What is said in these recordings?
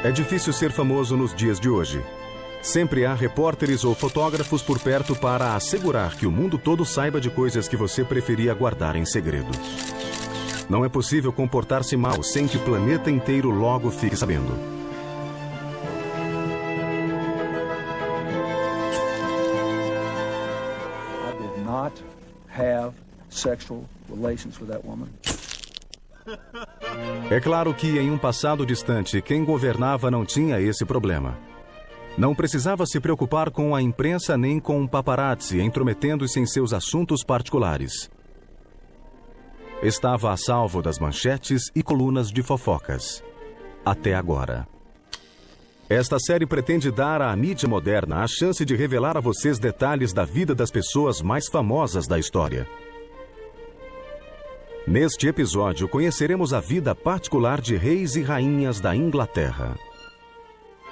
É difícil ser famoso nos dias de hoje. Sempre há repórteres ou fotógrafos por perto para assegurar que o mundo todo saiba de coisas que você preferia guardar em segredo. Não é possível comportar-se mal sem que o planeta inteiro logo fique sabendo. I did not have sexual relations with that woman. É claro que em um passado distante, quem governava não tinha esse problema. Não precisava se preocupar com a imprensa nem com um paparazzi intrometendo-se em seus assuntos particulares. Estava a salvo das manchetes e colunas de fofocas. Até agora. Esta série pretende dar à mídia moderna a chance de revelar a vocês detalhes da vida das pessoas mais famosas da história. Neste episódio, conheceremos a vida particular de reis e rainhas da Inglaterra.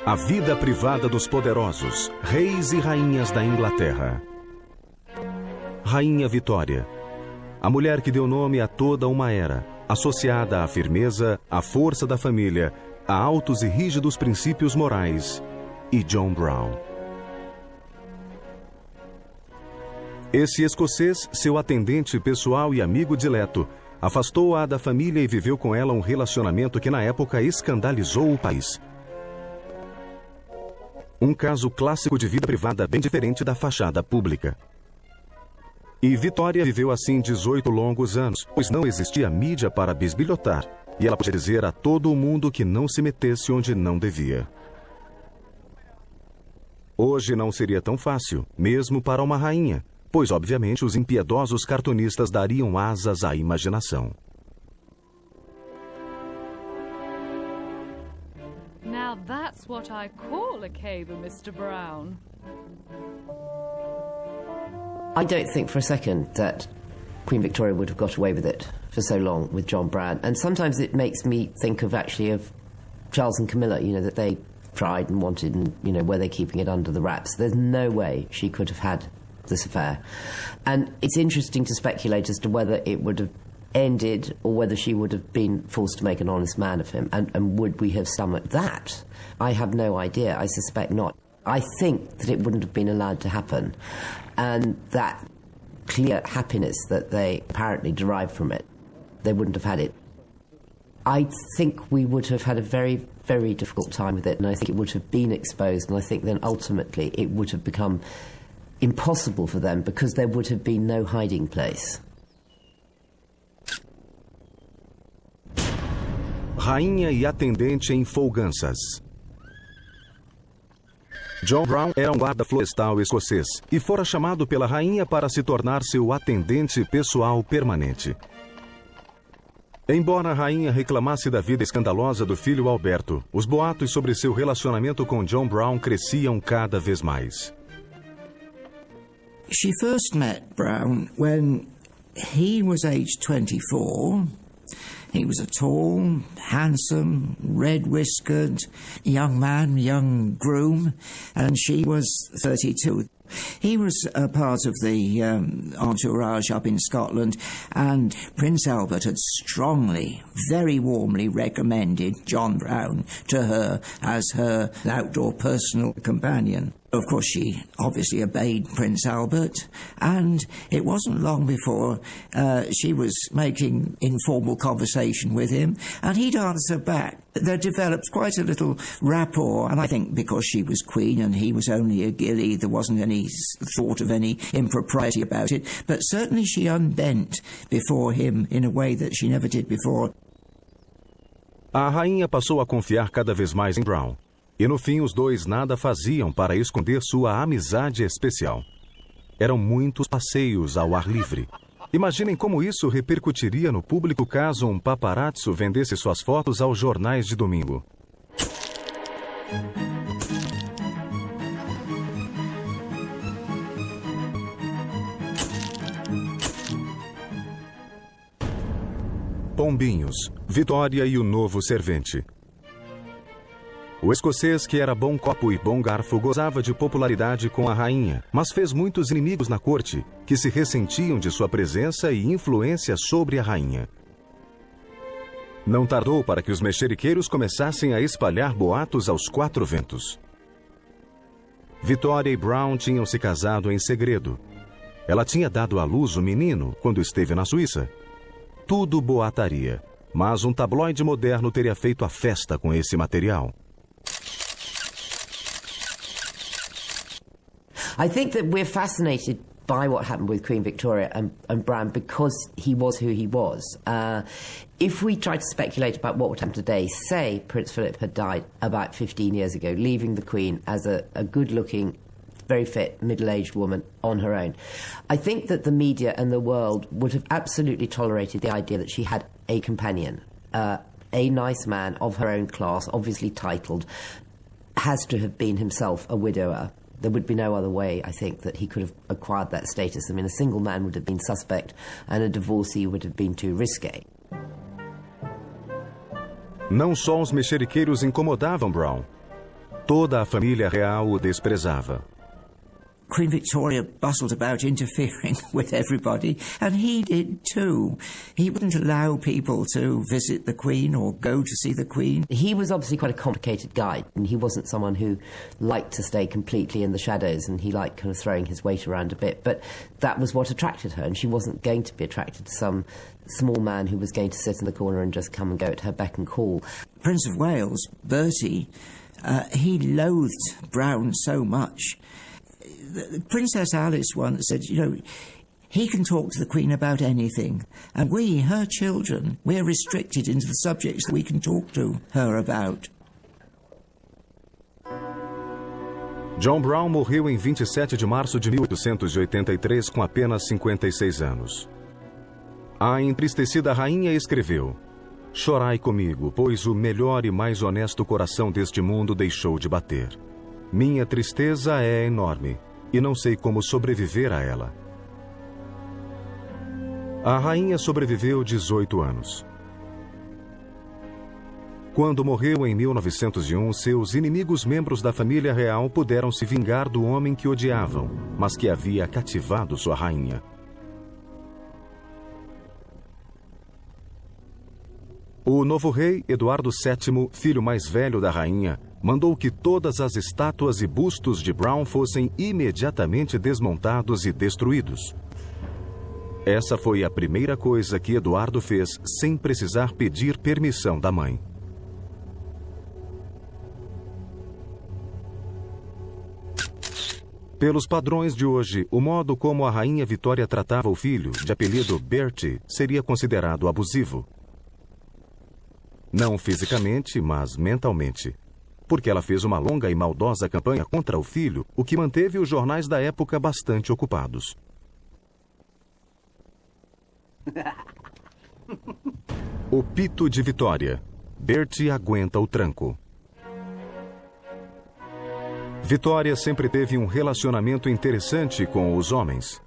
A vida privada dos poderosos, reis e rainhas da Inglaterra. Rainha Vitória, a mulher que deu nome a toda uma era, associada à firmeza, à força da família, a altos e rígidos princípios morais, e John Brown. Esse escocês, seu atendente pessoal e amigo dileto, afastou-a da família e viveu com ela um relacionamento que na época escandalizou o país. Um caso clássico de vida privada bem diferente da fachada pública. E Vitória viveu assim 18 longos anos, pois não existia mídia para bisbilhotar, e ela podia dizer a todo o mundo que não se metesse onde não devia. Hoje não seria tão fácil, mesmo para uma rainha, pois obviamente os impiedosos cartunistas dariam asas à imaginação. Now that's what I call a cable, Mr. Brown. I don't think for a second that Queen Victoria would have got away with it for so long with John Brown. And sometimes it makes me think of Charles and Camilla, that they tried and wanted and, were they keeping it under the wraps? There's no way she could have had this affair. And it's interesting to speculate as to whether it would have ended or whether she would have been forced to make an honest man of him. And would we have stomached that? I have no idea. I suspect not. I think that it wouldn't have been allowed to happen. And that clear happiness that they apparently derived from it, they wouldn't have had it. I think we would have had a very, very difficult time with it, and I think it would have been exposed, and I think then ultimately it would have become impossible for them because there would have been no hiding place. Rainha e atendente em folganças. John Brown era um guarda florestal escocês e fora chamado pela rainha para se tornar seu atendente pessoal permanente. Embora a rainha reclamasse da vida escandalosa do filho Alberto, os boatos sobre seu relacionamento com John Brown cresciam cada vez mais. She first met Brown when he was aged 24. He was a tall, handsome, red-whiskered young man, young groom, and she was 32. He was a part of the entourage up in Scotland, and Prince Albert had strongly, very warmly recommended John Brown to her as her outdoor personal companion. Of course, she obviously obeyed Prince Albert, and it wasn't long before she was making informal conversation with him, and he'd answer back. There developed quite a little rapport, and I think because she was queen and he was only a gilly, there wasn't any thought of any impropriety about it, but certainly she unbent before him in a way that she never did before. A rainha passou a confiar cada vez mais em Brown. E no fim os dois nada faziam para esconder sua amizade especial. Eram muitos passeios ao ar livre. Imaginem como isso repercutiria no público caso um paparazzo vendesse suas fotos aos jornais de domingo. Pombinhos, Vitória e o novo servente. O escocês, que era bom copo e bom garfo, gozava de popularidade com a rainha, mas fez muitos inimigos na corte, que se ressentiam de sua presença e influência sobre a rainha. Não tardou para que os mexeriqueiros começassem a espalhar boatos aos quatro ventos. Victoria e Brown tinham se casado em segredo. Ela tinha dado à luz um menino quando esteve na Suíça. Tudo boataria, mas um tabloide moderno teria feito a festa com esse material. I think that we're fascinated by what happened with Queen Victoria and Brown because he was who he was. If we try to speculate about what would happen today, say Prince Philip had died about 15 years ago, leaving the Queen as a good-looking, very fit, middle-aged woman on her own, I think that the media and the world would have absolutely tolerated the idea that she had a companion, a nice man of her own class, obviously titled, has to have been himself a widower. There would be no other way, I think, that he could have acquired that status. I mean, a single man would have been suspect and a divorcee would have been too risque. Não só os mexeriqueiros incomodavam Brown. Toda a família real o desprezava. Queen Victoria bustled about interfering with everybody, and he did too. He wouldn't allow people to visit the Queen or go to see the Queen. He was obviously quite a complicated guy, and he wasn't someone who liked to stay completely in the shadows, and he liked kind of throwing his weight around a bit. But that was what attracted her, and she wasn't going to be attracted to some small man who was going to sit in the corner and just come and go at her beck and call. Prince of Wales, Bertie, he loathed Brown so much. Princess Alice once said, you know, he can talk to the Queen about anything, and we, her children, we're restricted into the subjects that we can talk to her about. John Brown morreu em 27 de março de 1883 com apenas 56 anos. A entristecida rainha escreveu: "Chorai comigo, pois o melhor e mais honesto coração deste mundo deixou de bater. Minha tristeza é enorme, e não sei como sobreviver a ela." A rainha sobreviveu 18 anos. Quando morreu em 1901, seus inimigos membros da família real puderam se vingar do homem que odiavam, mas que havia cativado sua rainha. O novo rei, Eduardo VII, filho mais velho da rainha, mandou que todas as estátuas e bustos de Brown fossem imediatamente desmontados e destruídos. Essa foi a primeira coisa que Eduardo fez sem precisar pedir permissão da mãe. Pelos padrões de hoje, o modo como a rainha Vitória tratava o filho, de apelido Bertie, seria considerado abusivo. Não fisicamente, mas mentalmente. Porque ela fez uma longa e maldosa campanha contra o filho, o que manteve os jornais da época bastante ocupados. O pito de Vitória. Bertie aguenta o tranco. Vitória sempre teve um relacionamento interessante com os homens.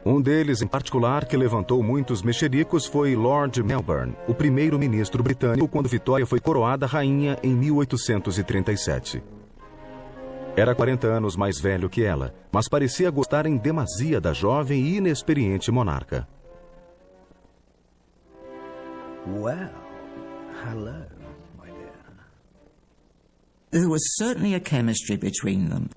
Um deles, em particular, que levantou muitos mexericos foi Lord Melbourne, o primeiro-ministro britânico quando Vitória foi coroada rainha em 1837. Era 40 anos mais velho que ela, mas parecia gostar em demasia da jovem e inexperiente monarca. Well, hello, my dear. There was certainly a chemistry between them.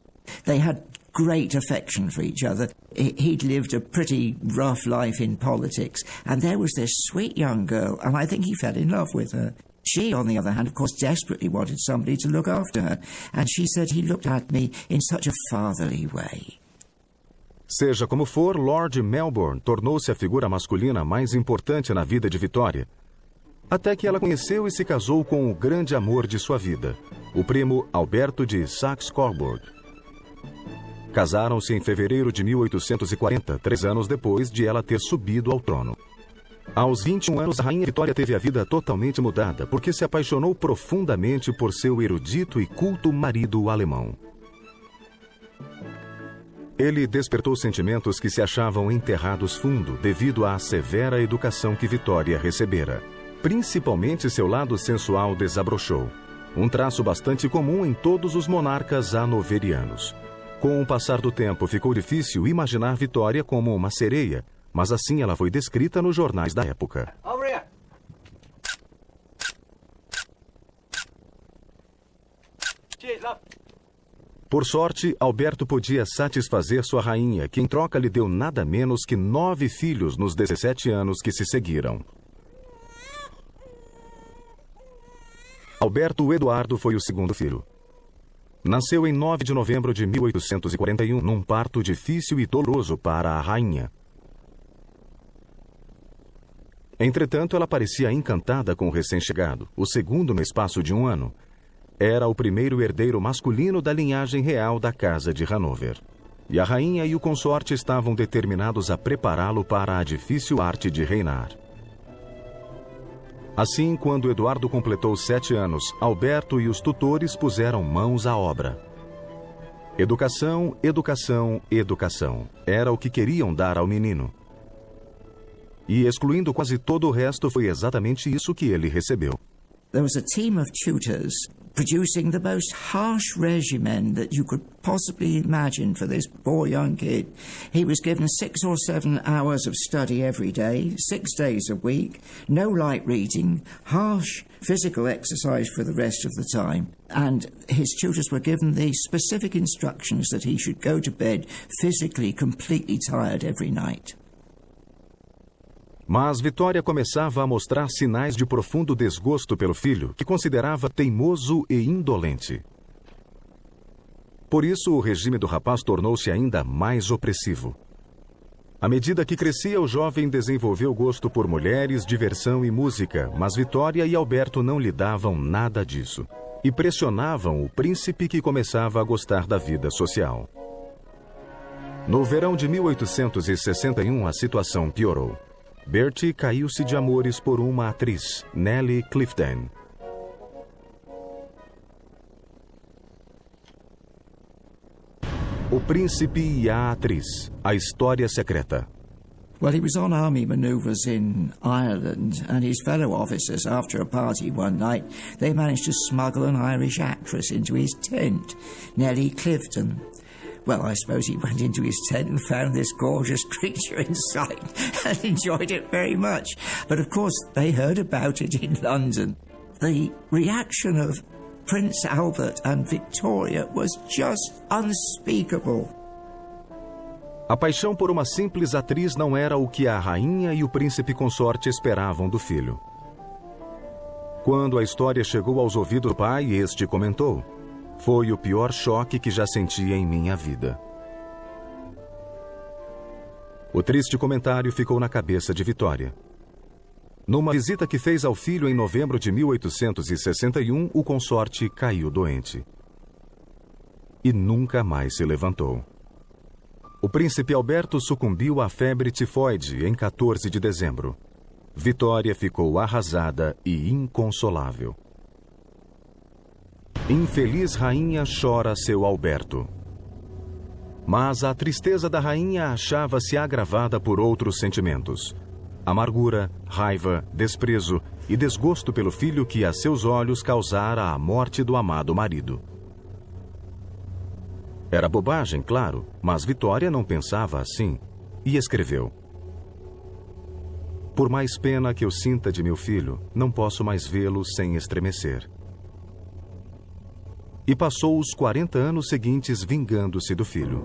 They had great affection for each other. He'd lived a pretty rough life in politics, and there was this sweet young girl, and I think he fell in love with her. She, on the other hand, of course, desperately wanted somebody to look after her, and she said he looked at me in such a fatherly way. Seja como for, Lord Melbourne tornou-se a figura masculina mais importante na vida de Vitória, até que ela conheceu e se casou com o grande amor de sua vida, o primo Alberto de Saxe-Coburg. Casaram-se em fevereiro de 1840, 3 anos depois de ela ter subido ao trono. Aos 21 anos, a rainha Vitória teve a vida totalmente mudada, porque se apaixonou profundamente por seu erudito e culto marido alemão. Ele despertou sentimentos que se achavam enterrados fundo devido à severa educação que Vitória recebera. Principalmente seu lado sensual desabrochou, um traço bastante comum em todos os monarcas hanoverianos. Com o passar do tempo, ficou difícil imaginar Vitória como uma sereia, mas assim ela foi descrita nos jornais da época. Por sorte, Alberto podia satisfazer sua rainha, que em troca lhe deu nada menos que 9 filhos nos 17 anos que se seguiram. Alberto Eduardo foi o segundo filho. Nasceu em 9 de novembro de 1841, num parto difícil e doloroso para a rainha. Entretanto, ela parecia encantada com o recém-chegado, o segundo no espaço de 1 ano. Era o primeiro herdeiro masculino da linhagem real da Casa de Hanover. E a rainha e o consorte estavam determinados a prepará-lo para a difícil arte de reinar. Assim, quando Eduardo completou 7 anos, Alberto e os tutores puseram mãos à obra. Educação, educação, educação. Era o que queriam dar ao menino. E, excluindo quase todo o resto, foi exatamente isso que ele recebeu. There was a team of tutors producing the most harsh regimen that you could possibly imagine for this poor young kid. He was given 6 or 7 hours of study every day, 6 days a week, no light reading, harsh physical exercise for the rest of the time. And his tutors were given the specific instructions that he should go to bed physically completely tired every night. Mas Vitória começava a mostrar sinais de profundo desgosto pelo filho, que considerava teimoso e indolente. Por isso, o regime do rapaz tornou-se ainda mais opressivo. À medida que crescia, o jovem desenvolveu gosto por mulheres, diversão e música, mas Vitória e Alberto não lhe davam nada disso. E pressionavam o príncipe, que começava a gostar da vida social. No verão de 1861, a situação piorou. Bertie caiu-se de amores por uma atriz, Nellie Clifton. O Príncipe e a Atriz, a História Secreta. Well, he was on army manoeuvres in Ireland, and his fellow officers, after a party one night, they managed to smuggle an Irish actress into his tent, Nellie Clifton. Well, I suppose he went into his tent and found this gorgeous creature inside and enjoyed it very much. But of course, they heard about it in London. The reaction of Prince Albert and Victoria was just unspeakable. A paixão por uma simples atriz não era o que a rainha e o príncipe consorte esperavam do filho. Quando a história chegou aos ouvidos do pai, este comentou: "Foi o pior choque que já senti em minha vida." O triste comentário ficou na cabeça de Vitória. Numa visita que fez ao filho em novembro de 1861, o consorte caiu doente. E nunca mais se levantou. O príncipe Alberto sucumbiu à febre tifoide em 14 de dezembro. Vitória ficou arrasada e inconsolável. Infeliz rainha chora seu Alberto. Mas a tristeza da rainha achava-se agravada por outros sentimentos: amargura, raiva, desprezo e desgosto pelo filho que a seus olhos causara a morte do amado marido. Era bobagem, claro, mas Vitória não pensava assim e escreveu: "Por mais pena que eu sinta de meu filho, não posso mais vê-lo sem estremecer." E passou os 40 anos seguintes vingando-se do filho.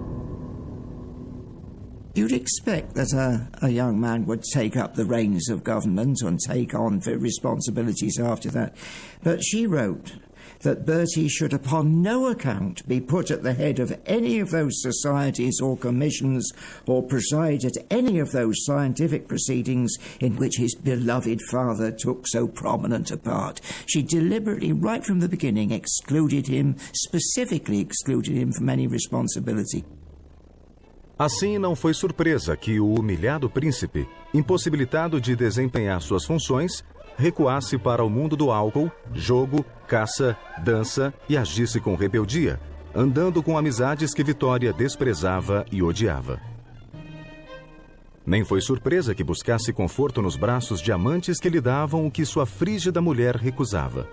You'd expect that a young man would take up the reins of government and take on responsibilities after that. But she wrote that Bertie should upon no account be put at the head of any of those societies or commissions or preside at any of those scientific proceedings in which his beloved father took so prominent a part. She deliberately, right from the beginning, specifically excluded him from any responsibility. Assim, não foi surpresa que o humilhado príncipe, impossibilitado de desempenhar suas funções, recuasse para o mundo do álcool, jogo, caça, dança e agisse com rebeldia, andando com amizades que Vitória desprezava e odiava. Nem foi surpresa que buscasse conforto nos braços de amantes que lhe davam o que sua frígida mulher recusava.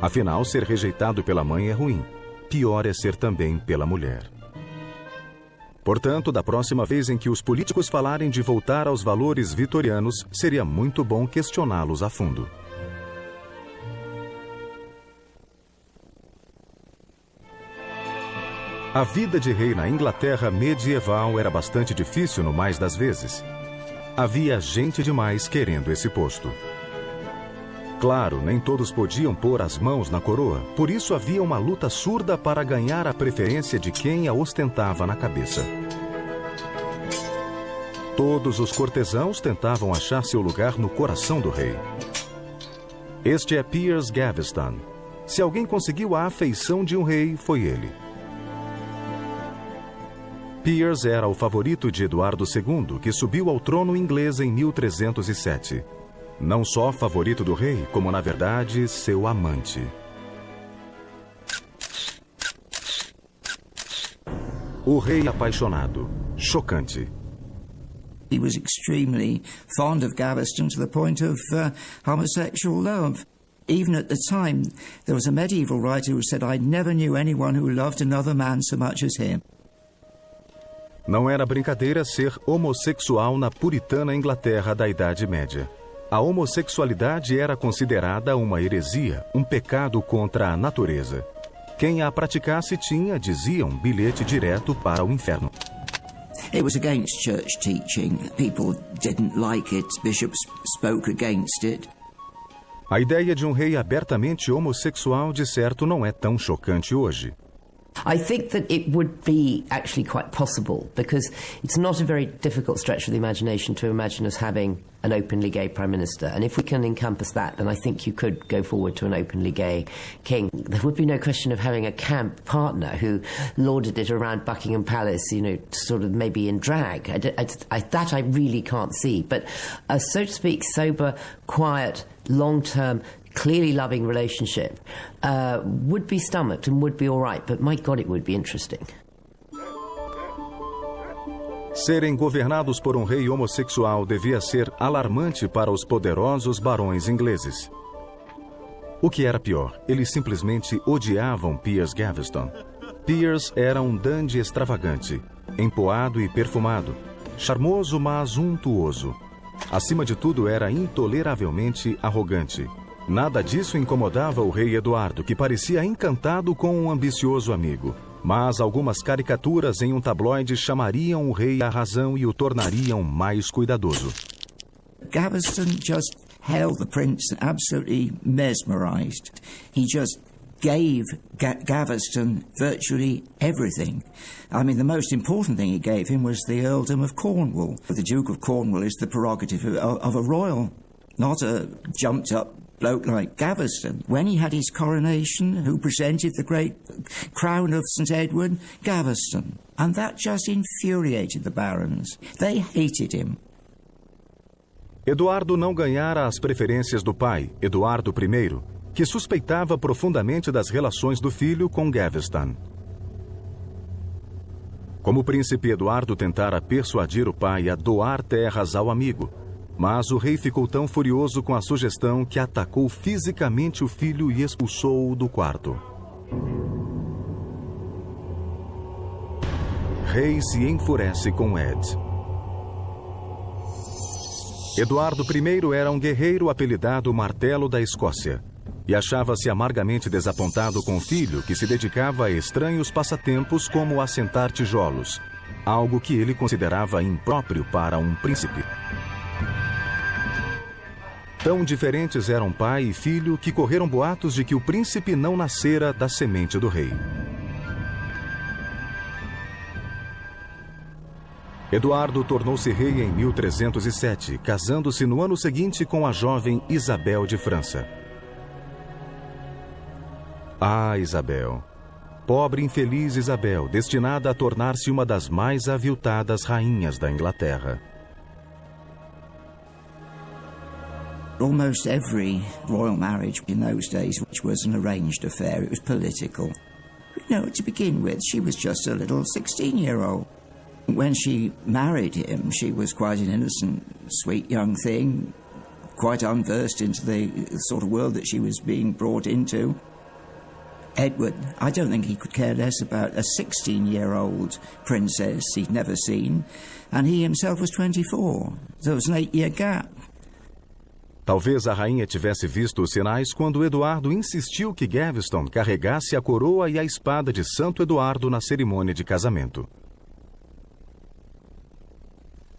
Afinal, ser rejeitado pela mãe é ruim. Pior é ser também pela mulher. Portanto, da próxima vez em que os políticos falarem de voltar aos valores vitorianos, seria muito bom questioná-los a fundo. A vida de rei na Inglaterra medieval era bastante difícil no mais das vezes. Havia gente demais querendo esse posto. Claro, nem todos podiam pôr as mãos na coroa, por isso havia uma luta surda para ganhar a preferência de quem a ostentava na cabeça. Todos os cortesãos tentavam achar seu lugar no coração do rei. Este é Piers Gaveston. Se alguém conseguiu a afeição de um rei, foi ele. Piers era o favorito de Eduardo II, que subiu ao trono inglês em 1307. Não só favorito do rei, como, na verdade, seu amante. O rei apaixonado. Chocante. He was extremely fond of Gaveston to the point of homosexual love. Even at the time, there was a medieval writer who said, "I never knew anyone who loved another man so much as him." Não era brincadeira ser homossexual na puritana Inglaterra da Idade Média. A homossexualidade era considerada uma heresia, um pecado contra a natureza. Quem a praticasse tinha, diziam, bilhete direto para o inferno. It was against church teaching. People didn't like it. Bishops spoke against it. A ideia de um rei abertamente homossexual, de certo, não é tão chocante hoje. I think that it would be actually quite possible, because it's not a very difficult stretch of the imagination to imagine us having an openly gay Prime Minister. And if we can encompass that, then I think you could go forward to an openly gay king. There would be no question of having a camp partner who lauded it around Buckingham Palace, you know, sort of maybe in drag. That I really can't see. But a, so to speak, sober, quiet, long-term, clearly loving relationship would be stomached and would be all right, but my God, it would be interesting. Serem governados por um rei homossexual devia ser alarmante para os poderosos barões ingleses. O que era pior, eles simplesmente odiavam Piers Gaveston. Piers era um dandy extravagante, empoado e perfumado, charmoso mas untuoso. Acima de tudo, era intoleravelmente arrogante. Nada disso incomodava o rei Eduardo, que parecia encantado com um ambicioso amigo. Mas algumas caricaturas em um tabloide chamariam o rei à razão e o tornariam mais cuidadoso. Gaveston just held the prince absolutely mesmerized. He just gave Gaveston virtually everything. I mean, the most important thing he gave him was the earldom of Cornwall. The Duke of Cornwall is the prerogative of a royal, not a jumped-up bloke like Gaveston. When he had his coronation, who presented the great crown of St. Edward? Gaveston. And that just infuriated the barons. They hated him. Eduardo não ganhara as preferências do pai, Eduardo I, que suspeitava profundamente das relações do filho com Gaveston. Como o príncipe Eduardo tentara persuadir o pai a doar terras ao amigo, mas o rei ficou tão furioso com a sugestão que atacou fisicamente o filho e expulsou-o do quarto. Rei se enfurece com Ed. Eduardo I era um guerreiro apelidado Martelo da Escócia e achava-se amargamente desapontado com o filho, que se dedicava a estranhos passatempos como assentar tijolos, algo que ele considerava impróprio para um príncipe. Tão diferentes eram pai e filho que correram boatos de que o príncipe não nascera da semente do rei. Eduardo tornou-se rei em 1307, casando-se no ano seguinte com a jovem Isabel de França. Ah, Isabel! Pobre infeliz Isabel, destinada a tornar-se uma das mais aviltadas rainhas da Inglaterra. Almost every royal marriage in those days, which was an arranged affair, it was political. You know, to begin with, she was just a little 16-year-old. When she married him, she was quite an innocent, sweet young thing, quite unversed into the sort of world that she was being brought into. Edward, I don't think he could care less about a 16-year-old princess he'd never seen, and he himself was 24. So there was an 8-year gap. Talvez a rainha tivesse visto os sinais quando Eduardo insistiu que Gaveston carregasse a coroa e a espada de Santo Eduardo na cerimônia de casamento.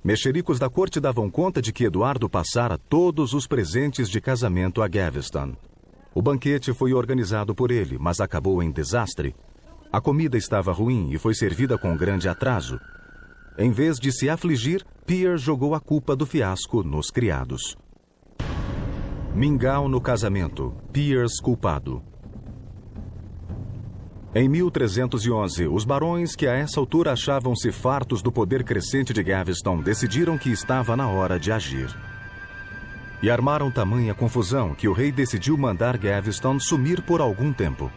Mexericos da corte davam conta de que Eduardo passara todos os presentes de casamento a Gaveston. O banquete foi organizado por ele, mas acabou em desastre. A comida estava ruim e foi servida com grande atraso. Em vez de se afligir, Piers jogou a culpa do fiasco nos criados. Mingau no casamento. Piers culpado. Em 1311, os barões que a essa altura achavam-se fartos do poder crescente de Gaveston decidiram que estava na hora de agir. E armaram tamanha confusão que o rei decidiu mandar Gaveston sumir por algum tempo.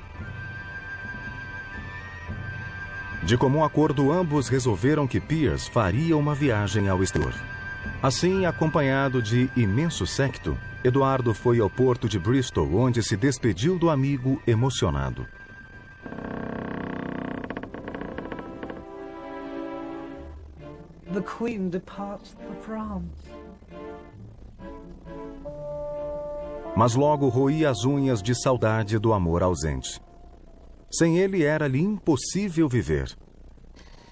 De comum acordo, ambos resolveram que Piers faria uma viagem ao exterior. Assim, acompanhado de imenso séquito, Eduardo foi ao porto de Bristol, onde se despediu do amigo emocionado. The Queen departs for France. Mas logo roía as unhas de saudade do amor ausente. Sem ele era-lhe impossível viver.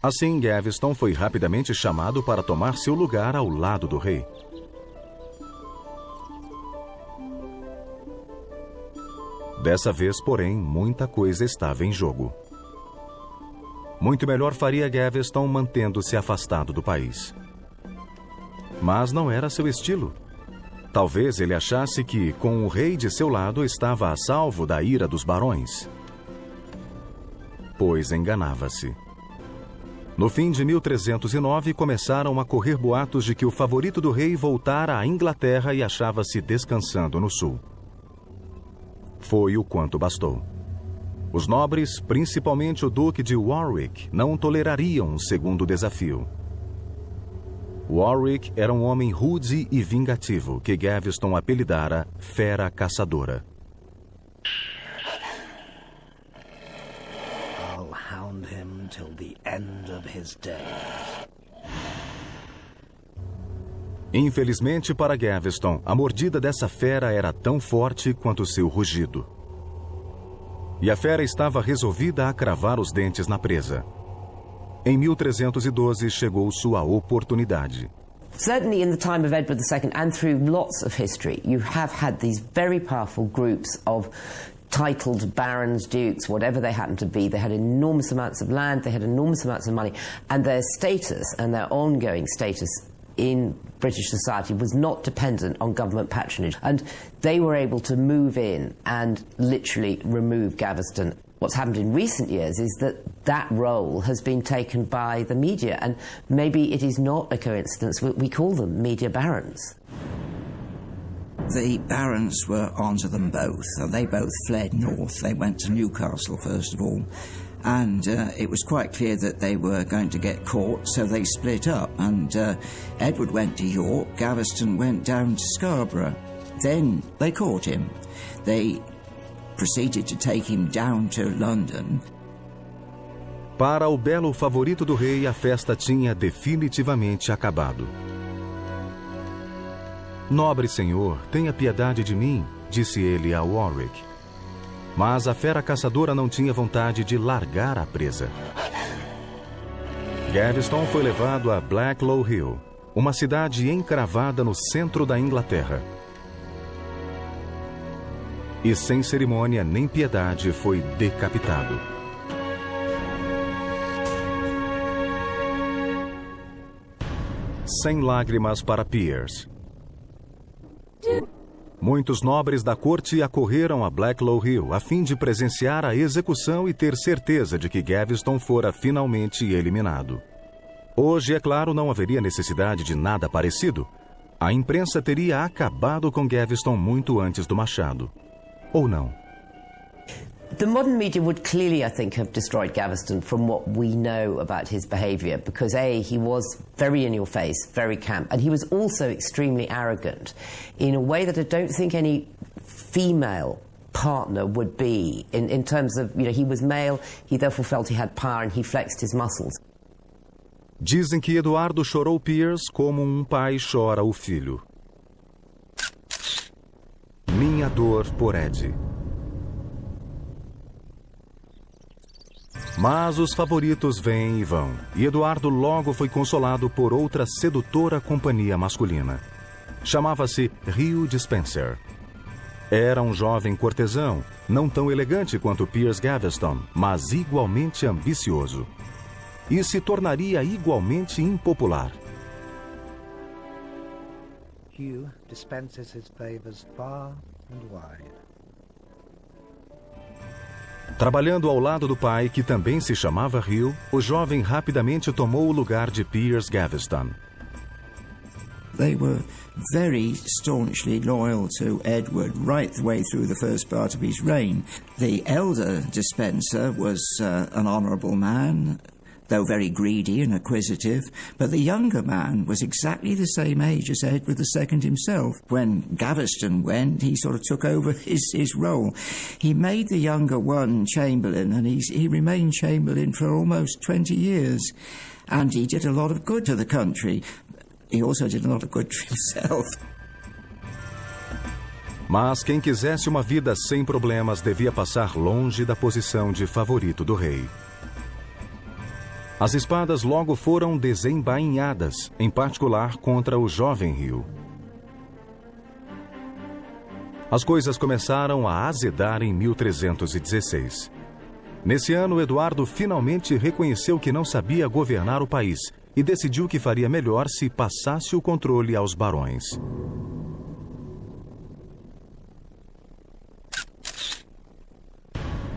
Assim, Gaveston foi rapidamente chamado para tomar seu lugar ao lado do rei. Dessa vez, porém, muita coisa estava em jogo. Muito melhor faria Gaveston mantendo-se afastado do país. Mas não era seu estilo. Talvez ele achasse que, com o rei de seu lado, estava a salvo da ira dos barões. Pois enganava-se. No fim de 1309, começaram a correr boatos de que o favorito do rei voltara à Inglaterra e achava-se descansando no sul. Foi o quanto bastou. Os nobres, principalmente o Duque de Warwick, não tolerariam um segundo desafio. Warwick era um homem rude e vingativo, que Gaveston apelidara Fera Caçadora. I'll hound him till the end of his days. Infelizmente para Gaveston, a mordida dessa fera era tão forte quanto seu rugido. E a fera estava resolvida a cravar os dentes na presa. Em 1312 chegou sua oportunidade. Certainly in the time of Edward II and through lots of history, you have had these very powerful groups of titled barons, dukes, whatever they happen to be. They had enormous amounts of land, they had enormous amounts of money, and their status and their ongoing status in British society was not dependent on government patronage. And they were able to move in and literally remove Gaveston. What's happened in recent years is that that role has been taken by the media, and maybe it is not a coincidence we call them media barons. The barons were onto them both. They both fled north. They went to Newcastle, first of all. And it was quite clear that they were going to get caught, so they split up. And Edward went to York, Gaveston went down to Scarborough. Then they caught him. They proceeded to take him down to London. Para o belo favorito do rei, a festa tinha definitivamente acabado. Nobre senhor, tenha piedade de mim, disse ele a Warwick. Mas a fera caçadora não tinha vontade de largar a presa. Gaveston foi levado a Blacklow Hill, uma cidade encravada no centro da Inglaterra. E sem cerimônia nem piedade foi decapitado. Sem lágrimas para Piers. Muitos nobres da corte acorreram a Blacklow Hill a fim de presenciar a execução e ter certeza de que Gaveston fora finalmente eliminado. Hoje, é claro, não haveria necessidade de nada parecido. A imprensa teria acabado com Gaveston muito antes do machado. Ou não? The modern media would clearly, I think, have destroyed Gaveston from what we know about his behaviour, because A, he was very in your face, very camp, and he was also extremely arrogant in a way that I don't think any female partner would be, in terms of, he was male, he therefore felt he had power and he flexed his muscles. Dizem que Eduardo chorou Piers como um pai chora o filho. dor por Ed. Mas os favoritos vêm e vão, e Eduardo logo foi consolado por outra sedutora companhia masculina. Chamava-se Hugh Despenser. Era um jovem cortesão, não tão elegante quanto Piers Gaveston, mas igualmente ambicioso. E se tornaria igualmente impopular. Hugh dispenses his favors far and wide. Trabalhando ao lado do pai, que também se chamava Hugh, o jovem rapidamente tomou o lugar de Piers Gaveston. They were very staunchly loyal to Edward right the way through the first part of his reign. The elder Despenser was an honourable man, though very greedy and acquisitive, but the younger man was exactly the same age as Edward II himself. When Gaveston went, he sort of took over his role. He made the younger one Chamberlain, and he remained Chamberlain for almost 20 years. And he did a lot of good to the country. He also did a lot of good to himself. Mas quem quisesse uma vida sem problemas devia passar longe da posição de favorito do rei. As espadas logo foram desembainhadas, em particular contra o jovem Hugh. As coisas começaram a azedar em 1316. Nesse ano, Eduardo finalmente reconheceu que não sabia governar o país e decidiu que faria melhor se passasse o controle aos barões.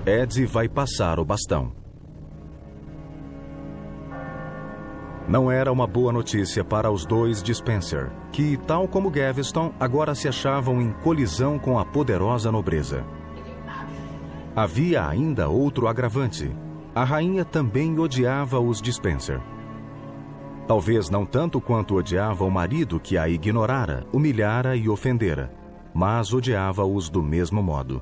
Ed vai passar o bastão. Não era uma boa notícia para os dois Despenser, que, tal como Gaveston, agora se achavam em colisão com a poderosa nobreza. Havia ainda outro agravante. A rainha também odiava os Despenser. Talvez não tanto quanto odiava o marido que a ignorara, humilhara e ofendera, mas odiava-os do mesmo modo.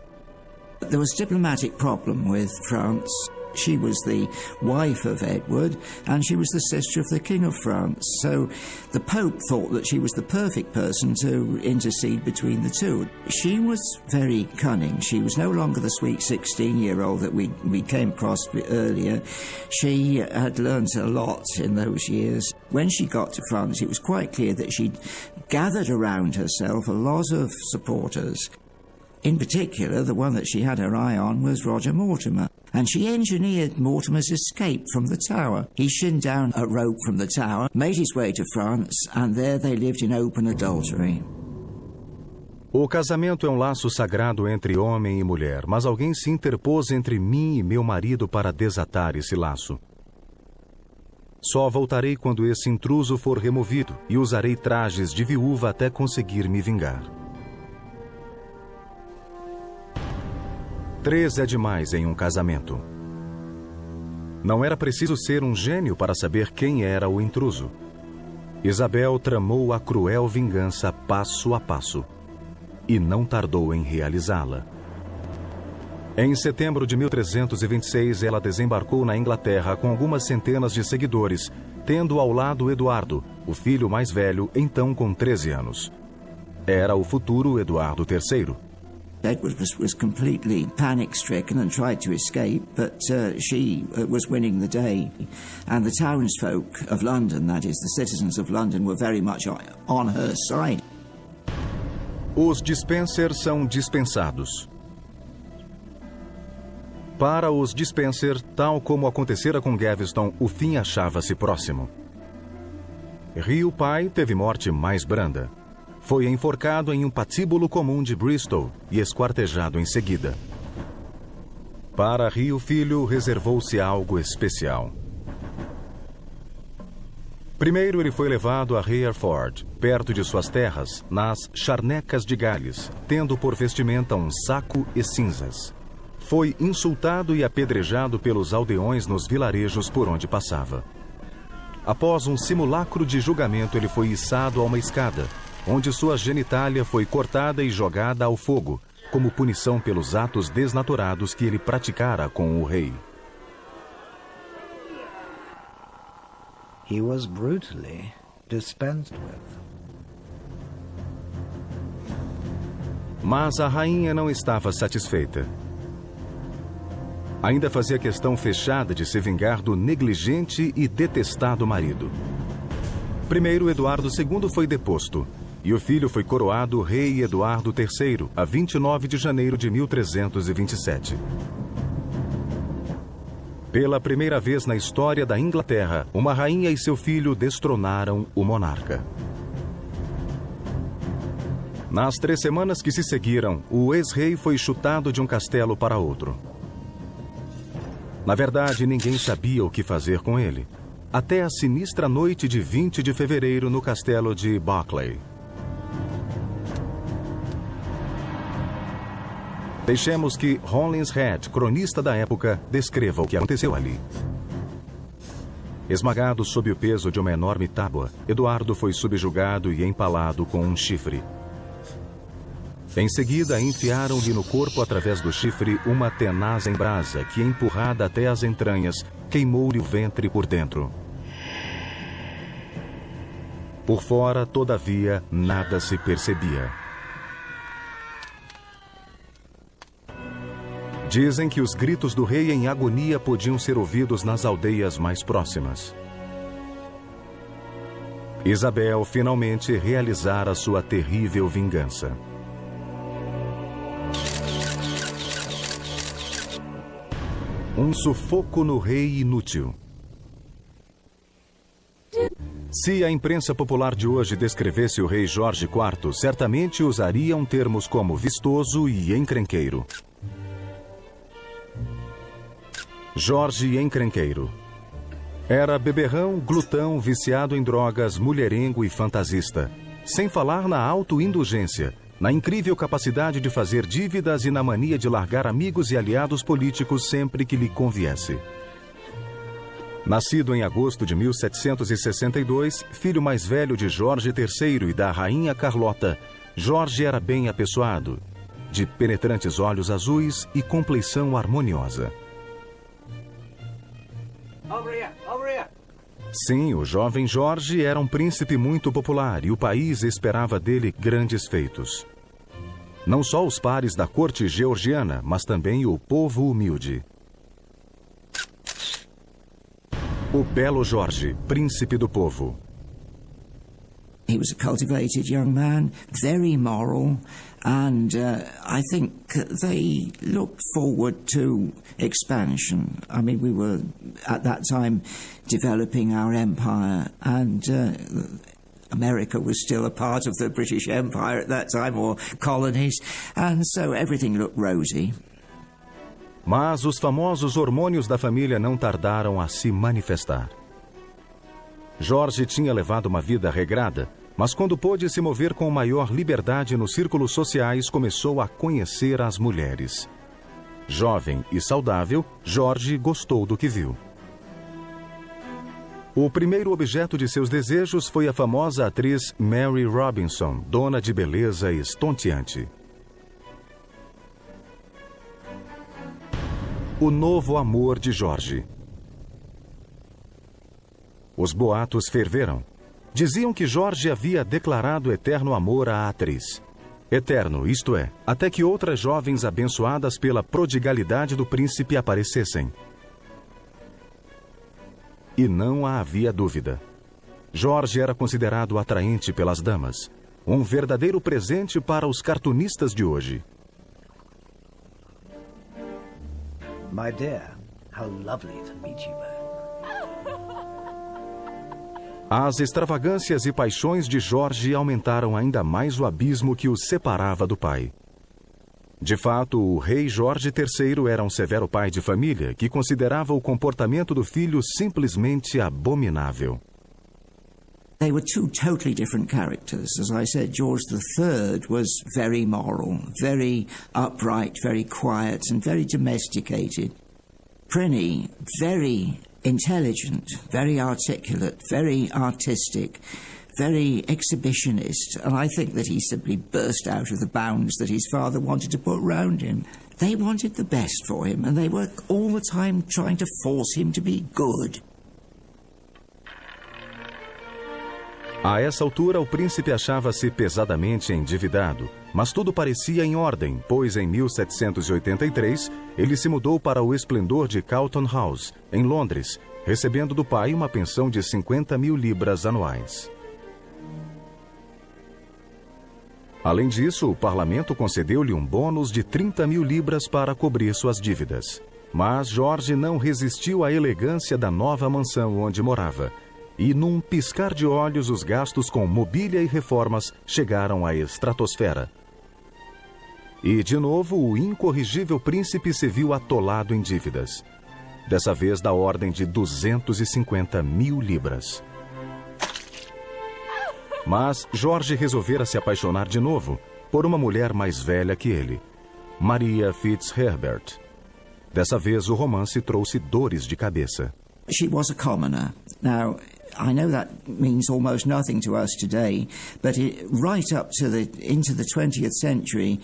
There was a diplomatic problem with France. She was the wife of Edward, and she was the sister of the King of France. So the Pope thought that she was the perfect person to intercede between the two. She was very cunning. She was no longer the sweet 16-year-old that we came across earlier. She had learnt a lot in those years. When she got to France, it was quite clear that she'd gathered around herself a lot of supporters. In particular, the one that she had her eye on was Roger Mortimer, and she engineered Mortimer's escape from the tower. He shinned down a rope from the tower, made his way to France, and there they lived in open adultery. O casamento é um laço sagrado entre homem e mulher, mas alguém se interpôs entre mim e meu marido para desatar esse laço. Só voltarei quando esse intruso for removido e usarei trajes de viúva até conseguir me vingar. 3 é demais em um casamento. Não era preciso ser um gênio para saber quem era o intruso. Isabel tramou a cruel vingança passo a passo e não tardou em realizá-la. Em setembro de 1326, ela desembarcou na Inglaterra com algumas centenas de seguidores, tendo ao lado Eduardo, o filho mais velho, então com 13 anos. Era o futuro Eduardo III. Edward was completely panic-stricken and tried to escape, but she was winning the day. And the townsfolk of London, that is, the citizens of London, were very much on her side. Os Despenser são dispensados. Para os Despenser, tal como acontecera com Gaveston, o fim achava-se próximo. Hugh, pai, teve morte mais branda. Foi enforcado em um patíbulo comum de Bristol e esquartejado em seguida. Para Hugh, filho, reservou-se algo especial. Primeiro ele foi levado a Hereford, perto de suas terras, nas Charnecas de Gales, tendo por vestimenta um saco e cinzas. Foi insultado e apedrejado pelos aldeões nos vilarejos por onde passava. Após um simulacro de julgamento, ele foi içado a uma escada, onde sua genitália foi cortada e jogada ao fogo, como punição pelos atos desnaturados que ele praticara com o rei. He was brutally dispensed with. Mas a rainha não estava satisfeita. Ainda fazia questão fechada de se vingar do negligente e detestado marido. Primeiro, Eduardo II foi deposto, e o filho foi coroado rei Eduardo III, a 29 de janeiro de 1327. Pela primeira vez na história da Inglaterra, uma rainha e seu filho destronaram o monarca. Nas 3 semanas que se seguiram, o ex-rei foi chutado de um castelo para outro. Na verdade, ninguém sabia o que fazer com ele, até a sinistra noite de 20 de fevereiro no castelo de Berkeley. Deixemos que Holinshead, cronista da época, descreva o que aconteceu ali. Esmagado sob o peso de uma enorme tábua, Eduardo foi subjugado e empalado com um chifre. Em seguida, enfiaram-lhe no corpo através do chifre uma tenaz em brasa que, empurrada até as entranhas, queimou-lhe o ventre por dentro. Por fora, todavia, nada se percebia. Dizem que os gritos do rei em agonia podiam ser ouvidos nas aldeias mais próximas. Isabel finalmente realizara sua terrível vingança. Um sufoco no rei inútil. Se a imprensa popular de hoje descrevesse o rei Jorge IV, certamente usariam termos como vistoso e encrenqueiro. Jorge Encrenqueiro. Era beberrão, glutão, viciado em drogas, mulherengo e fantasista. Sem falar na autoindulgência, na incrível capacidade de fazer dívidas e na mania de largar amigos e aliados políticos sempre que lhe conviesse. Nascido em agosto de 1762, filho mais velho de Jorge III e da rainha Carlota, Jorge era bem apessoado, de penetrantes olhos azuis e compleição harmoniosa. Sim, o jovem Jorge era um príncipe muito popular e o país esperava dele grandes feitos. Não só os pares da corte georgiana, mas também o povo humilde. O belo Jorge, príncipe do povo. He was a cultivated young man, very moral, and I think they looked forward to expansion. I mean, we were, at that time, developing our empire, and America was still a part of the British Empire at that time, or colonies, and so everything looked rosy. Mas os famosos hormônios da família não tardaram a se manifestar. Jorge tinha levado uma vida regrada, mas quando pôde se mover com maior liberdade nos círculos sociais, começou a conhecer as mulheres. Jovem e saudável, Jorge gostou do que viu. O primeiro objeto de seus desejos foi a famosa atriz Mary Robinson, dona de beleza estonteante. O novo amor de Jorge. Os boatos ferveram. Diziam que Jorge havia declarado eterno amor à atriz. Eterno, isto é, até que outras jovens abençoadas pela prodigalidade do príncipe aparecessem. E não havia dúvida. Jorge era considerado atraente pelas damas. Um verdadeiro presente para os cartunistas de hoje. My dear, how lovely to meet you both. As extravagâncias e paixões de Jorge aumentaram ainda mais o abismo que os separava do pai. De fato, o rei Jorge III era um severo pai de família que considerava o comportamento do filho simplesmente abominável. They were two totally different characters. As I said, George III was very moral, very upright, very quiet, and very domesticated. Prinny, very intelligent, very articulate, very artistic, very exhibitionist, and I think that he simply burst out of the bounds that his father wanted to put round him. They wanted the best for him, and they were all the time trying to force him to be good. A essa altura, o príncipe achava-se pesadamente endividado, mas tudo parecia em ordem, pois em 1783 ele se mudou para o esplendor de Carlton House, em Londres, recebendo do pai uma pensão de 50.000 libras anuais. Além disso, o parlamento concedeu-lhe um bônus de 30.000 libras para cobrir suas dívidas. Mas George não resistiu à elegância da nova mansão onde morava. E num piscar de olhos, os gastos com mobília e reformas chegaram à estratosfera. E, de novo, o incorrigível príncipe se viu atolado em dívidas. Dessa vez da ordem de 250.000 libras. Mas George resolvera se apaixonar de novo por uma mulher mais velha que ele, Maria Fitzherbert. Dessa vez o romance trouxe dores de cabeça. She was a commoner. Now, I know that means almost nothing to us today, but right up to into the 20th century,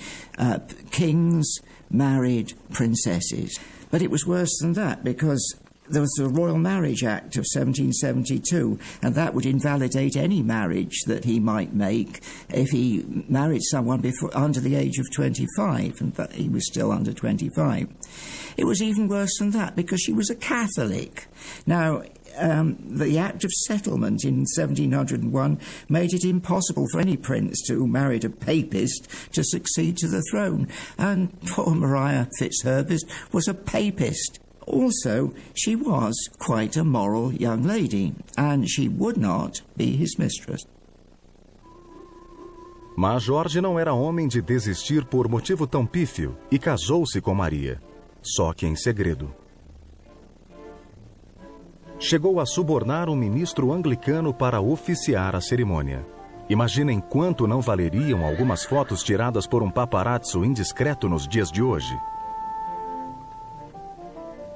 kings married princesses. But it was worse than that, because there was the Royal Marriage Act of 1772, and that would invalidate any marriage that he might make if he married someone under the age of 25, and he was still under 25. It was even worse than that, because she was a Catholic. Now, the Act of Settlement in 1701 made it impossible for any prince who married a papist to succeed to the throne, and poor Maria Fitzherbert was a papist. Also, she was quite a moral young lady, and she would not be his mistress. Mas George não era homem de desistir por motivo tão pífio e casou-se com Maria, só que em segredo. Chegou a subornar um ministro anglicano para oficiar a cerimônia. Imaginem quanto não valeriam algumas fotos tiradas por um paparazzo indiscreto nos dias de hoje.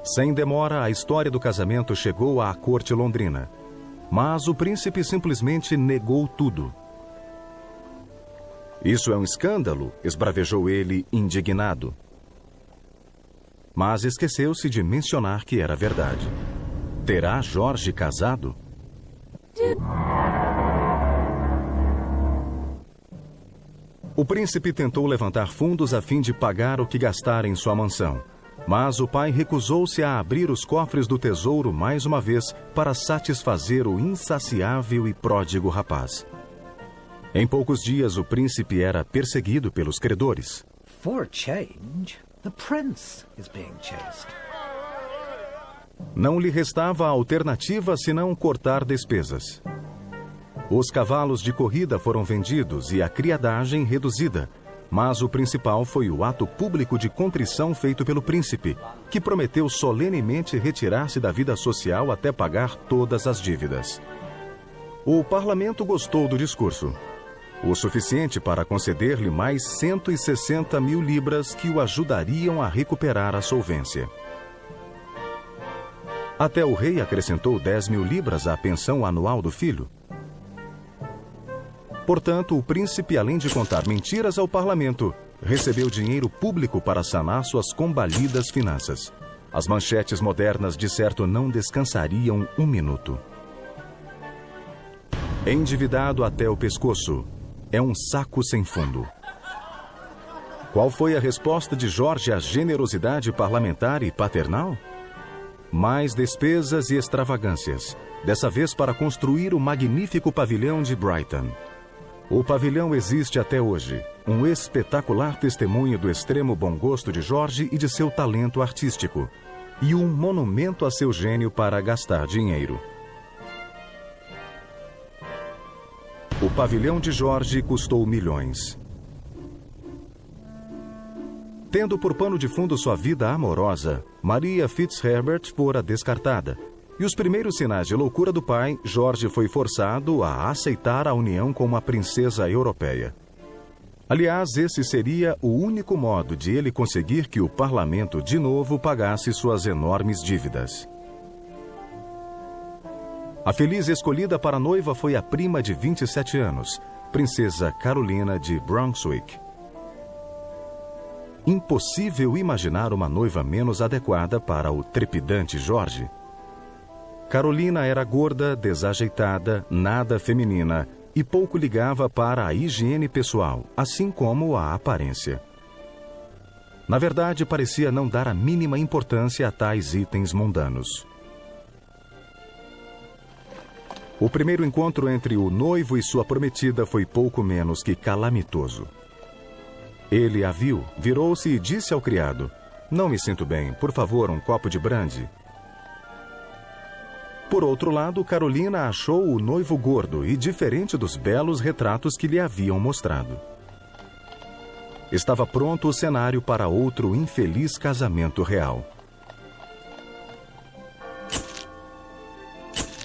Sem demora, a história do casamento chegou à corte londrina. Mas o príncipe simplesmente negou tudo. Isso é um escândalo, esbravejou ele, indignado. Mas esqueceu-se de mencionar que era verdade. Terá George casado? O príncipe tentou levantar fundos a fim de pagar o que gastara em sua mansão. Mas o pai recusou-se a abrir os cofres do tesouro mais uma vez para satisfazer o insaciável e pródigo rapaz. Em poucos dias, o príncipe era perseguido pelos credores. For a change, the prince is being chased. Não lhe restava alternativa senão cortar despesas. Os cavalos de corrida foram vendidos e a criadagem reduzida. Mas o principal foi o ato público de contrição feito pelo príncipe, que prometeu solenemente retirar-se da vida social até pagar todas as dívidas. O parlamento gostou do discurso, o suficiente para conceder-lhe mais 160.000 libras que o ajudariam a recuperar a solvência. Até o rei acrescentou 10.000 libras à pensão anual do filho. Portanto, o príncipe, além de contar mentiras ao parlamento, recebeu dinheiro público para sanar suas combalidas finanças. As manchetes modernas, de certo, não descansariam um minuto. Endividado até o pescoço, é um saco sem fundo. Qual foi a resposta de George à generosidade parlamentar e paternal? Mais despesas e extravagâncias, dessa vez para construir o magnífico pavilhão de Brighton. O pavilhão existe até hoje, um espetacular testemunho do extremo bom gosto de George e de seu talento artístico, e um monumento a seu gênio para gastar dinheiro. O pavilhão de George custou milhões. Tendo por pano de fundo sua vida amorosa, Maria Fitzherbert fora descartada. E os primeiros sinais de loucura do pai, George foi forçado a aceitar a união com uma princesa europeia. Aliás, esse seria o único modo de ele conseguir que o parlamento de novo pagasse suas enormes dívidas. A feliz escolhida para noiva foi a prima de 27 anos, Princesa Carolina de Brunswick. Impossível imaginar uma noiva menos adequada para o trepidante George. Carolina era gorda, desajeitada, nada feminina, e pouco ligava para a higiene pessoal, assim como a aparência. Na verdade, parecia não dar a mínima importância a tais itens mundanos. O primeiro encontro entre o noivo e sua prometida foi pouco menos que calamitoso. Ele a viu, virou-se e disse ao criado: "Não me sinto bem, por favor, um copo de brandy." Por outro lado, Carolina achou o noivo gordo e diferente dos belos retratos que lhe haviam mostrado. Estava pronto o cenário para outro infeliz casamento real.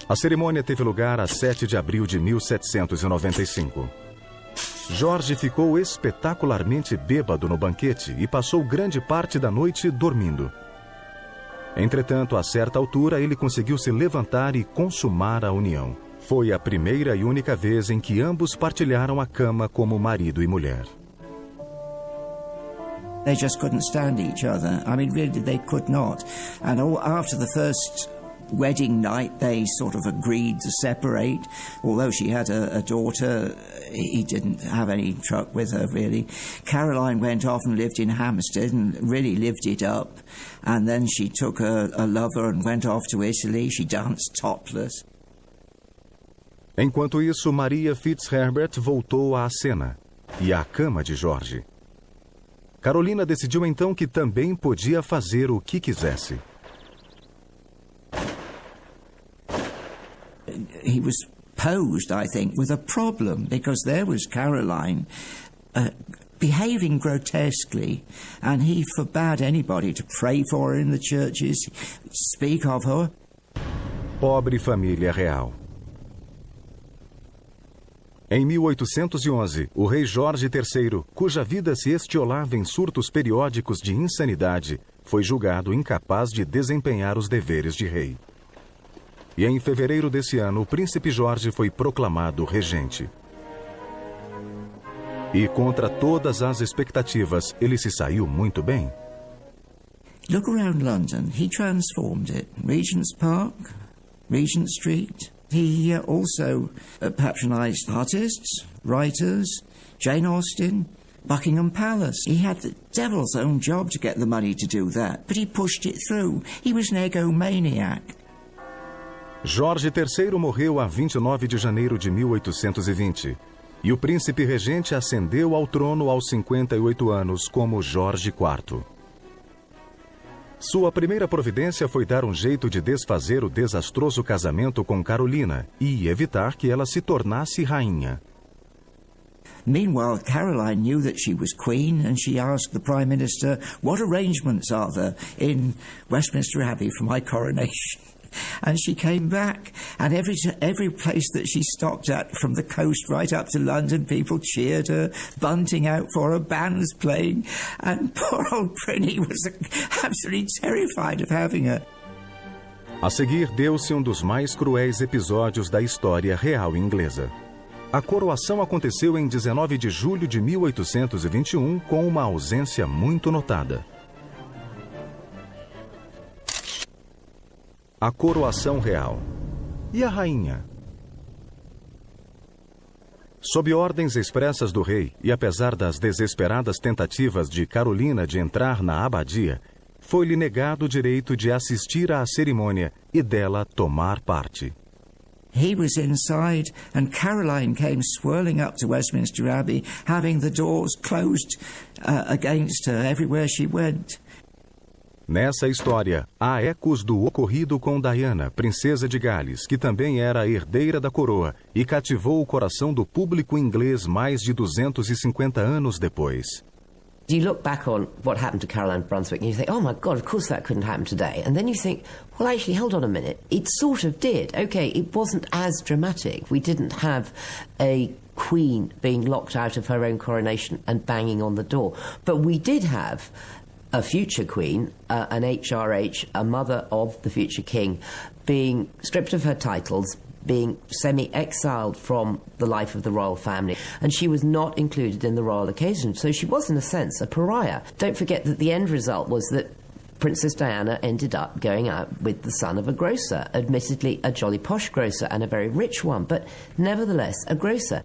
A cerimônia teve lugar a 7 de abril de 1795. Jorge ficou espetacularmente bêbado no banquete e passou grande parte da noite dormindo. Entretanto, a certa altura, ele conseguiu se levantar e consumar a união. Foi a primeira e única vez em que ambos partilharam a cama como marido e mulher. They just couldn't stand each other. I mean, really, they could not. And after the first wedding night, they sort of agreed to separate. Although she had a daughter, he didn't have any truck with her, really. Caroline went off and lived in Hampstead and really lived it up. And then she took a lover and went off to Italy. She danced topless. Enquanto isso, Maria Fitzherbert voltou à cena e à cama de Jorge. Carolina decidiu então que também podia fazer o que quisesse. He was posed, I think, with a problem, because there was Caroline behaving grotesquely, and he forbade anybody to pray for her in the churches, speak of her. Pobre família real. Em 1811, o rei Jorge III, cuja vida se estiolava em surtos periódicos de insanidade, foi julgado incapaz de desempenhar os deveres de rei. E em fevereiro desse ano, o príncipe Jorge foi proclamado regente. E contra todas as expectativas, ele se saiu muito bem. Look around London. He transformed it. Regent's Park, Regent Street. He also patronised artists, writers, Jane Austen, Buckingham Palace. He had the devil's own job to get the money to do that, but he pushed it through. He was an egomaniac. Jorge III morreu a 29 de janeiro de 1820, e o príncipe regente ascendeu ao trono aos 58 anos como Jorge IV. Sua primeira providência foi dar um jeito de desfazer o desastroso casamento com Carolina e evitar que ela se tornasse rainha. Meanwhile, Caroline knew that she was queen, and she asked the Prime Minister, "What arrangements are there in Westminster Abbey for my coronation?" And she came back, and every place that she stopped at, from the coast right up to London, people cheered her, bunting out for her, bands playing, and poor old Prinny was absolutely terrified of having her. A seguir, deu-se um dos mais cruéis episódios da história real inglesa. A coroação aconteceu em 19 de julho de 1821, com uma ausência muito notada. A coroação real. E a rainha? Sob ordens expressas do rei, e apesar das desesperadas tentativas de Carolina de entrar na abadia, foi-lhe negado o direito de assistir à cerimônia e dela tomar parte. He was inside, and Caroline came swirling up to Westminster Abbey, having the doors closed against her everywhere she went. Nessa história, há ecos do ocorrido com Diana, princesa de Gales, que também era a herdeira da coroa e cativou o coração do público inglês mais de 250 anos depois. You look back on what happened to Caroline of Brunswick and you think, oh my God, of course that couldn't happen today. And then you think, well, actually, hold on a minute. It sort of did. Okay, it wasn't as dramatic. We didn't have a queen being locked out of her own coronation and banging on the door. But we did have a future queen, an HRH, a mother of the future king, being stripped of her titles, being semi-exiled from the life of the royal family, and she was not included in the royal occasion. So she was, in a sense, a pariah. Don't forget that the end result was that Princess Diana ended up going out with the son of a grocer, admittedly a jolly posh grocer and a very rich one, but nevertheless a grocer.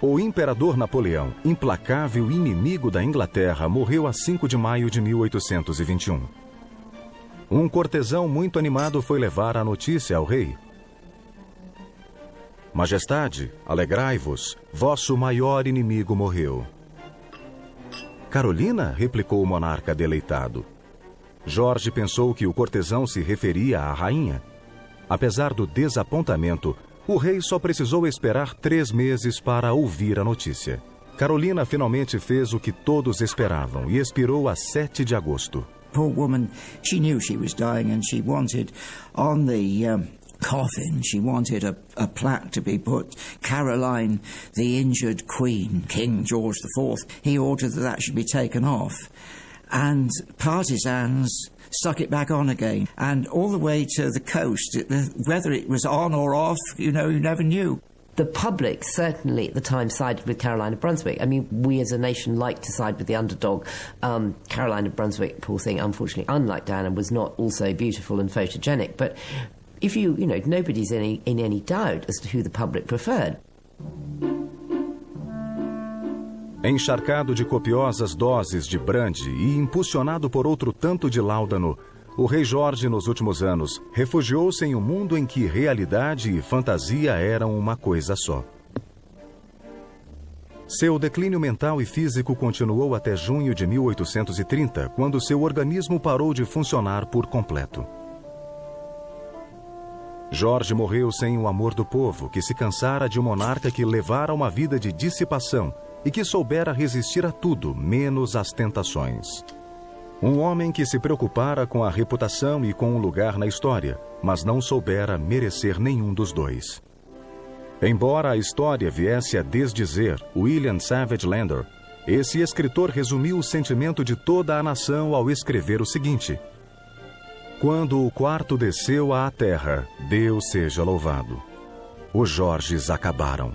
O imperador Napoleão, implacável inimigo da Inglaterra, morreu a 5 de maio de 1821. Um cortesão muito animado foi levar a notícia ao rei. Majestade, alegrai-vos, vosso maior inimigo morreu. Carolina, replicou o monarca deleitado. Jorge pensou que o cortesão se referia à rainha. Apesar do desapontamento, o rei só precisou esperar 3 meses para ouvir a notícia. Carolina finalmente fez o que todos esperavam e expirou a 7 de agosto. Poor woman, she knew she was dying and she wanted on the coffin, she wanted a plaque to be put, Caroline, the injured queen, King George IV. He ordered that should be taken off. And partisans stuck it back on again. And all the way to the coast, whether it was on or off, you never knew. The public certainly at the time sided with Caroline of Brunswick. I mean, we as a nation like to side with the underdog. Caroline of Brunswick, poor thing, unfortunately, unlike Diana, was not also beautiful and photogenic. But if nobody's in any doubt as to who the public preferred. Encharcado de copiosas doses de brandy e impulsionado por outro tanto de láudano, o rei Jorge, nos últimos anos, refugiou-se em um mundo em que realidade e fantasia eram uma coisa só. Seu declínio mental e físico continuou até junho de 1830, quando seu organismo parou de funcionar por completo. Jorge morreu sem o amor do povo, que se cansara de um monarca que levara uma vida de dissipação e que soubera resistir a tudo, menos às tentações. Um homem que se preocupara com a reputação e com um lugar na história, mas não soubera merecer nenhum dos dois. Embora a história viesse a desdizer William Savage Landor, esse escritor resumiu o sentimento de toda a nação ao escrever o seguinte: quando o quarto desceu à terra, Deus seja louvado. Os Jorges acabaram.